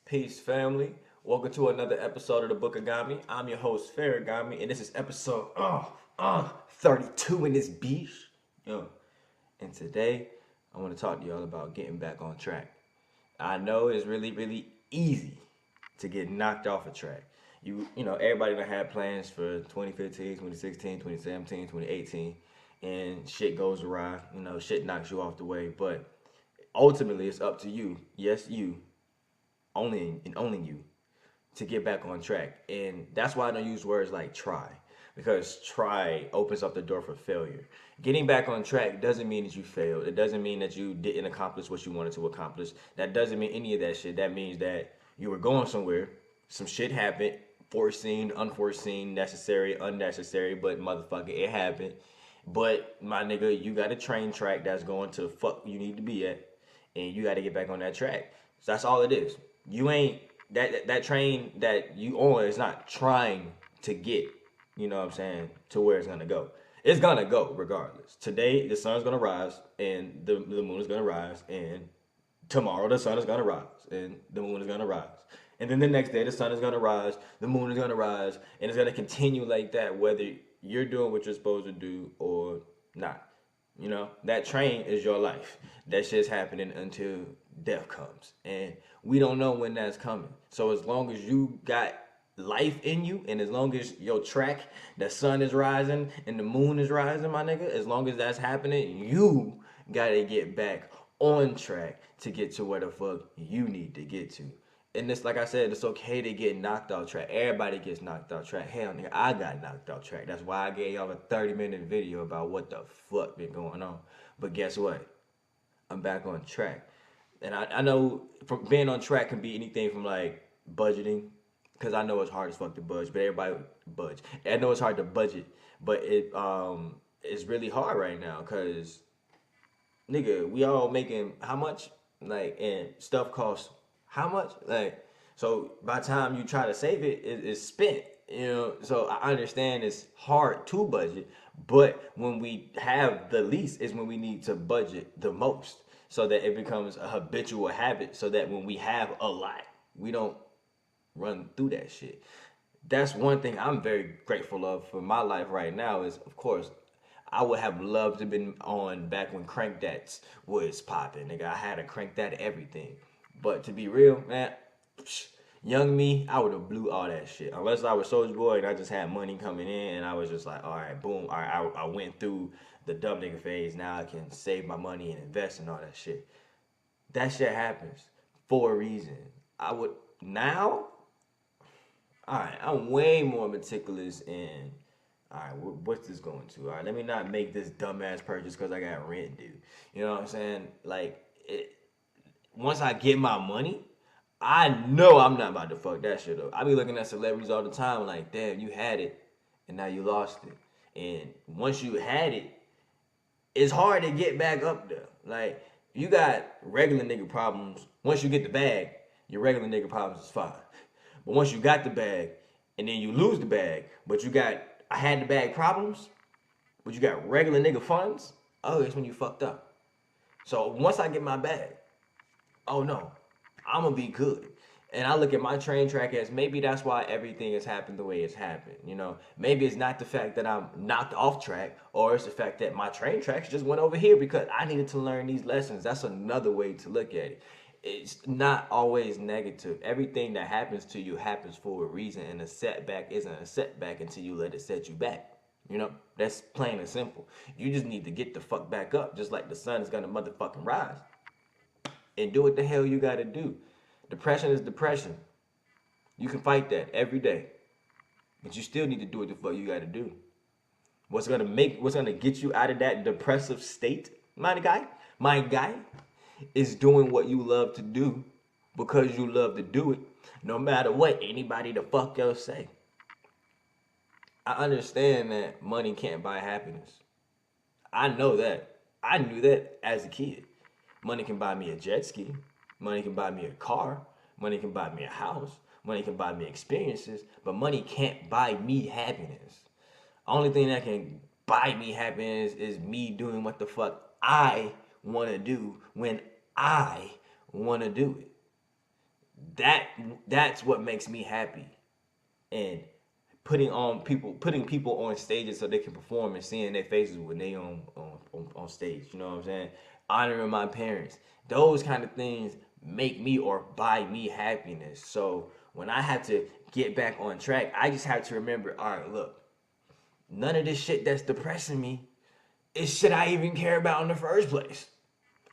Peace, family. Welcome to another episode of the Book of Gami. I'm your host, Farragami, and this is episode 32 in this beach. Yo, and today I want to talk to y'all about getting back on track. I know it's really easy to get knocked off a track. Everybody done had plans for 2015, 2016, 2017, 2018, and shit goes awry. Shit knocks you off the way, but ultimately it's up to you. Yes, you only and only you to get back on track. And that's why I don't use words like try, because try opens up the door for failure. Getting back on track doesn't mean that you failed. It doesn't mean that you didn't accomplish what you wanted to accomplish. That doesn't mean any of that shit. That means that you were going somewhere, some shit happened, foreseen, unforeseen, necessary, unnecessary, but motherfucker, it happened. But my nigga, you got a train track that's going to fuck you need to be at, and you got to get back on that track. So that's all it is. You ain't that train that you on is not trying to get, you know what I'm saying, to where it's gonna go. It's gonna go regardless. Today the sun's gonna rise and the moon is gonna rise, and tomorrow the sun is gonna rise and the moon is gonna rise. And then the next day the sun is gonna rise, the moon is gonna rise, and it's gonna continue like that whether you're doing what you're supposed to do or not. That train is your life. That shit's happening until death comes. And we don't know when that's coming. So as long as you got life in you, and as long as your track, the sun is rising and the moon is rising, my nigga, as long as that's happening, you gotta get back on track to get to where the fuck you need to get to. And this, like I said, it's okay to get knocked off track. Everybody gets knocked off track. Hell, nigga, I got knocked off track. That's why I gave y'all a 30-minute video about what the fuck been going on. But guess what? I'm back on track. And I know from being on track can be anything from like budgeting, because I know it's hard as fuck to budge, but everybody budge. I know it's hard to budget, but it's really hard right now because nigga, we all making how much? Like, and stuff costs how much? Like, so by the time you try to save it, it's spent. So I understand it's hard to budget, but when we have the least is when we need to budget the most, so that it becomes a habitual habit, so that when we have a lot, we don't run through that shit. That's one thing I'm very grateful of for my life right now is, of course, I would have loved to have been on back when Crank That was popping. Nigga, I had to crank that everything. But to be real, man, young me, I would have blew all that shit. Unless I was Soulja Boy and I just had money coming in and I was just like, all right, boom, all right, I went through the dumb nigga phase. Now I can save my money and invest and all that shit. That shit happens for a reason. I would now. All right, I'm way more meticulous in. All right, what's this going to? All right, let me not make this dumbass purchase because I got rent due. You know what I'm saying? Like, once I get my money, I know I'm not about to fuck that shit up. I be looking at celebrities all the time, like, damn, you had it, and now you lost it. And once you had it, it's hard to get back up there. Like, you got regular nigga problems. Once you get the bag, your regular nigga problems is fine. But once you got the bag, and then you lose the bag, but you got I had the bag problems, but you got regular nigga funds, oh, it's when you fucked up. So once I get my bag, oh no, I'm gonna be good. And I look at my train track as maybe that's why everything has happened the way it's happened. Maybe it's not the fact that I'm knocked off track, or it's the fact that my train tracks just went over here because I needed to learn these lessons. That's another way to look at it. It's not always negative. Everything that happens to you happens for a reason, and a setback isn't a setback until you let it set you back. That's plain and simple. You just need to get the fuck back up, just like the sun is gonna motherfucking rise, and do what the hell you gotta do. Depression is depression. You can fight that every day, but you still need to do what the fuck you gotta do. What's gonna get you out of that depressive state, my guy, is doing what you love to do because you love to do it, no matter what anybody the fuck else say. I understand that money can't buy happiness. I know that. I knew that as a kid. Money can buy me a jet ski. Money can buy me a car. Money can buy me a house. Money can buy me experiences. But money can't buy me happiness. Only thing that can buy me happiness is me doing what the fuck I want to do when I want to do it. that's what makes me happy. And putting people on stages so they can perform and seeing their faces when they on stage. You know what I'm saying? Honoring my parents. Those kind of things make me or buy me happiness. So when I have to get back on track, I just have to remember, all right, look, none of this shit that's depressing me is shit I even care about in the first place.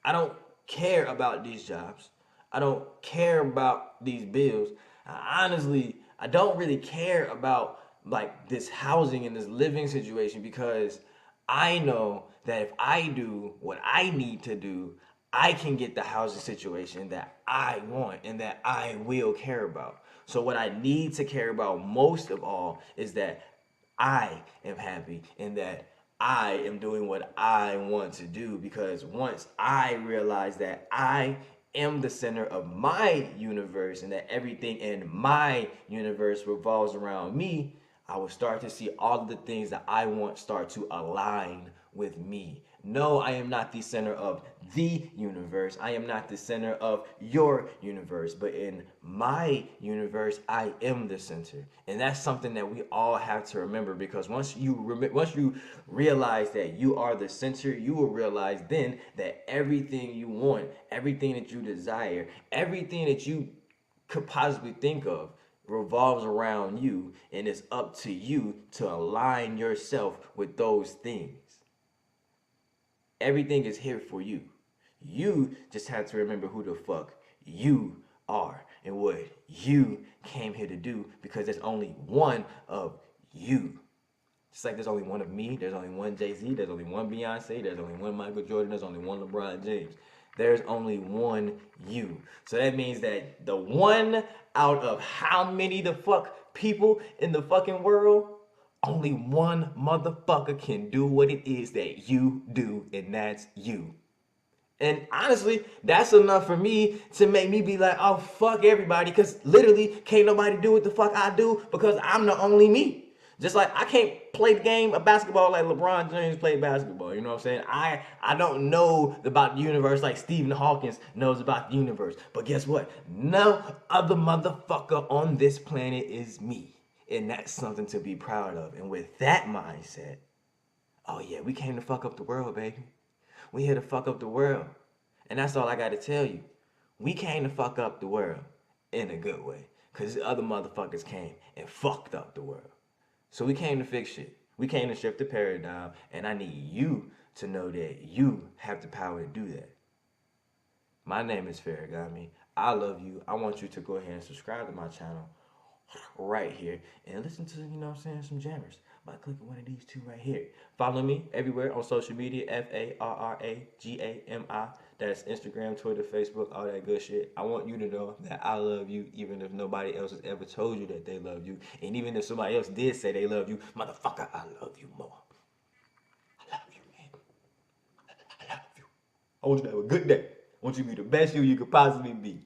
I don't care about these jobs. I don't care about these bills. Honestly, I don't really care about like this housing and this living situation because I know that if I do what I need to do, I can get the housing situation that I want and that I will care about. So what I need to care about most of all is that I am happy and that I am doing what I want to do, because once I realize that I am the center of my universe and that everything in my universe revolves around me, I will start to see all of the things that I want start to align with me. No, I am not the center of the universe. I am not the center of your universe. But in my universe, I am the center. And that's something that we all have to remember, because once you realize that you are the center, you will realize then that everything you want, everything that you desire, everything that you could possibly think of revolves around you, and it's up to you to align yourself with those things. Everything is here for you. You just have to remember who the fuck you are and what you came here to do, because there's only one of you. Just like there's only one of me, there's only one Jay-Z, there's only one Beyonce, there's only one Michael Jordan, there's only one LeBron James. There's only one you. So that means that the one out of how many the fuck people in the fucking world, only one motherfucker can do what it is that you do, and that's you. And honestly, that's enough for me to make me be like, oh, fuck everybody, because literally can't nobody do what the fuck I do because I'm the only me. Just like I can't play the game of basketball like LeBron James played basketball. You know what I'm saying? I don't know about the universe like Stephen Hawking knows about the universe. But guess what? No other motherfucker on this planet is me. And that's something to be proud of. And with that mindset, oh yeah, we came to fuck up the world, baby. We here to fuck up the world. And that's all I got to tell you. We came to fuck up the world in a good way. Because other motherfuckers came and fucked up the world. So we came to fix shit. We came to shift the paradigm. And I need you to know that you have the power to do that. My name is Farragami. I love you. I want you to go ahead and subscribe to my channel right here and listen to, you know what I'm saying, some jammers by clicking one of these two right here. Follow me everywhere on social media, Farragami. That's Instagram, Twitter, Facebook, all that good shit. I want you to know that I love you, even if nobody else has ever told you that they love you. And even if somebody else did say they love you, motherfucker, I love you more. I love you, man. I love you. I want you to have a good day. I want you to be the best you could possibly be.